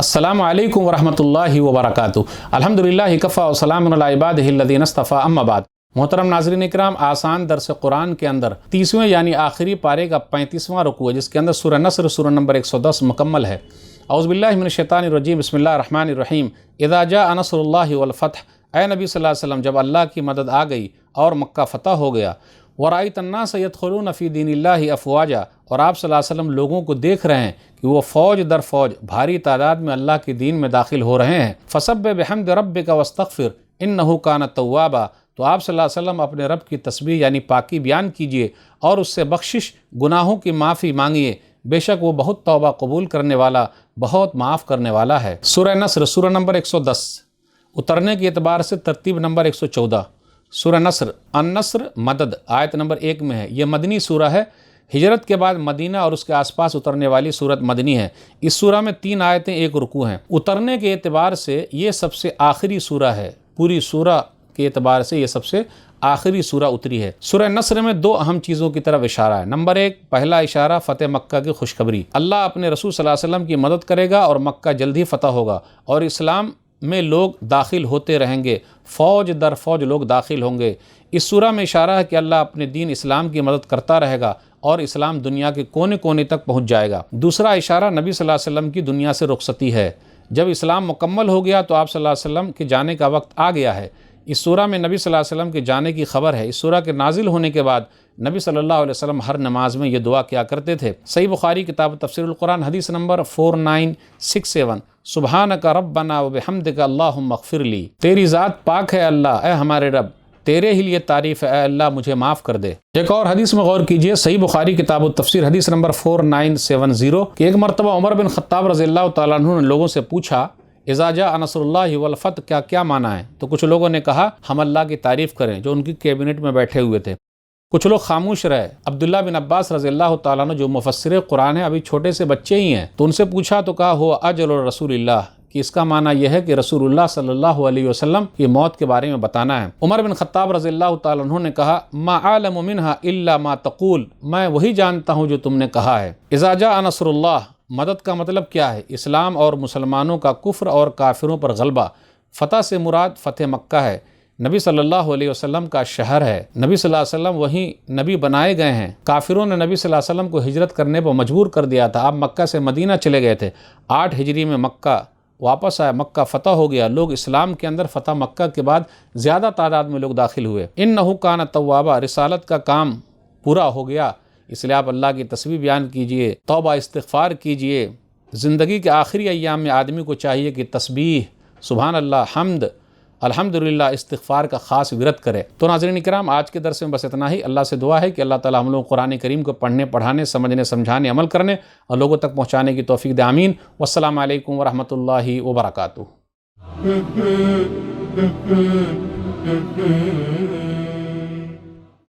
अस्सलामु अलैकुम वरहमतुल्लाहि वबरकातुहू। अल्हम्दुलिल्लाहि कफ़ा व सलामुन अला इबादिहि अल्लज़ीना इस्तफ़ा, अम्मा बाद। मोहतरम नाज़रीन इकराम, आसान दर्स कुरान के अंदर 30वें यानी आखिरी पारे का 35वां रुकू है, जिसके अंदर सूरह नस्र सूरह नंबर 110 मुकम्मल है। औज़ु बिल्लाहि मिनश शैतानिर रजीम, बिस्मिल्लाहिर रहमानिर रहीम। इज़ा जाअ नस्रुल्लाहि वल फ़त्ह, ऐ नबी सल्लल्लाहु अलैहि वसल्लम, जब अल्लाह की मदद आ गई और मक्का फ़तह हो गया, वराइतन नास यदखुलून फ़ी दीनिल्लाहि अफ़वाजा, और आप सल्लल्लाहु अलैहि वसल्लम लोगों को देख रहे हैं कि वो फ़ौज दर फ़ौज भारी तादाद में अल्लाह के दीन में दाखिल हो रहे हैं। फ़सब्बिह बिहम्दि रब्बिका वस्तग़फ़िर इन्नहु कान तव्वाबा, तो आप सल्लल्लाहु अलैहि वसल्लम अपने रब की तस्बीह यानी पाकी बयान कीजिए और उससे बख्शिश गुनाहों की माफ़ी मांगिए, बेशक वो बहुत तौबा कबूल करने वाला, बहुत माफ़ करने वाला है। सूरह नस्र सूरह नंबर 110, उतरने के एतबार से तरतीब नंबर 114। सूरह नस्र अन-नस्र मदद आयत नंबर 1 में है। यह मदनी सूरह है, हिजरत के बाद मदीना और उसके आसपास उतरने वाली सूरत मदनी है। इस सूरह में 3 आयतें 1 रुकू हैं। उतरने के एतबार से ये सबसे आखिरी सूरह है, पूरी सूरह के एतबार से ये सबसे आखिरी सूरह उतरी है। सूरह नस्र में 2 अहम चीज़ों की तरफ इशारा है। नंबर 1, पहला इशारा फ़तेह मक्का की खुशखबरी, अल्लाह अपने रसूल सल्लल्लाहु अलैहि वसल्लम की मदद करेगा और मक्का जल्द ही फ़तह होगा और इस्लाम में लोग दाखिल होते रहेंगे, फ़ौज दर फ़ौज लोग दाखिल होंगे। इस सूरह में इशारा है कि अल्लाह अपने दीन इस्लाम की मदद करता रहेगा और इस्लाम दुनिया के कोने कोने तक पहुँच जाएगा। दूसरा इशारा नबी सल्लल्लाहु अलैहि वसल्लम की दुनिया से रुखसती है। जब इस्लाम मुकम्मल हो गया तो आप सल्लल्लाहु अलैहि वसल्लम के जाने का वक्त आ गया है। इस सूरह में नबी सल्लल्लाहु अलैहि वसल्लम के जाने की खबर है। इस सूरह के नाजिल होने के बाद नबी सल्लल्लाहु अलैहि वसल्लम हर नमाज में ये दुआ किया करते थे। सही बुखारी किताब तफसीरुल कुरान हदीस नंबर 4967, सुब्हानका रब्बना व बिहम्दिका अल्लाहुम्मा अग़फ़िरली, तेरी ज़ात पाक है अल्लाह, ए हमारे रब, तेरे ही लिए तारीफ़ है, अल्लाह मुझे माफ़ कर दे। एक और हदीस में गौर कीजिए, सही बुखारी किताब तफसीर हदीस नंबर 4970 कि एक मरतबा उमर बिन ख़त्ताब रज़ियल्लाहु तआला अन्हु ने लोगों से पूछा, इज़ा जाअ नस्रुल्लाहि वल फ़त्ह क्या माना है? तो कुछ लोगों ने कहा हम अल्लाह की तारीफ़ करें, जो उनकी कैबिनेट में बैठे हुए थे। कुछ लोग खामोश रहे। अब्दुल्ला बिन अब्बास रज़ियल्लाहु तआला अन्हु, जो मुफ़स्सिर कुरान है, अभी छोटे से बच्चे ही हैं, तो उनसे पूछा तो कहा हुआ अजल रसूलिल्लाह, कि इसका माना यह है कि रसूलुल्लाह सल्लल्लाहु अलैहि वसल्लम की मौत के बारे में बताना है। उमर बिन ख़त्ताब रज़ियल्लाहु तआला अन्हु ने कहा, मा आलमु मिन्हा इल्ला मा तक़ूल, मैं वही जानता हूँ जो तुमने कहा है। इज़ा जाअ नस्रुल्लाह, मदद का मतलब क्या है? इस्लाम और मुसलमानों का कुफ्र और काफिरों पर गलबा। फ़तह से मुराद फ़तेह मक्का है, नबी सल्लल्लाहु अलैहि वसल्लम का शहर है। नबी सल्लल्लाहु अलैहि वसल्लम वहीं नबी बनाए गए हैं। काफिरों ने नबी सल्लल्लाहु अलैहि वसल्लम को हिजरत करने पर मजबूर कर दिया था। आप मक्का से मदीना चले गए थे। 8 हिजरी में मक्का वापस आया, मक्का फ़तह हो गया। लोग इस्लाम के अंदर फ़तह मक्का के बाद ज़्यादा तादाद में लोग दाखिल हुए। इन्नहु कान तव्वाबा, रिसालत का काम पूरा हो गया, इसलिए आप अल्लाह की तस्बीह बयान कीजिए, तौबा इस्तिग़फ़ार कीजिए। ज़िंदगी के आखिरी अय्याम में आदमी को चाहिए कि तस्बीह, सुभान अल्लाह, हम्द, अल्हम्दुलिल्लाह, इस्तिग़फ़ार का ख़ास विरत करे। तो नाज़रीन इकराम, आज के दर्स में बस इतना ही। अल्लाह से दुआ है कि अल्लाह ताला हम लोग कुरान करीम को पढ़ने, पढ़ाने, समझने, समझाने, अमल करने और लोगों तक पहुँचाने की तौफ़ीक़ दे। आमीन। वस्सलामु अलैकुम वरहमतुल्लाहि वबरकातुहू।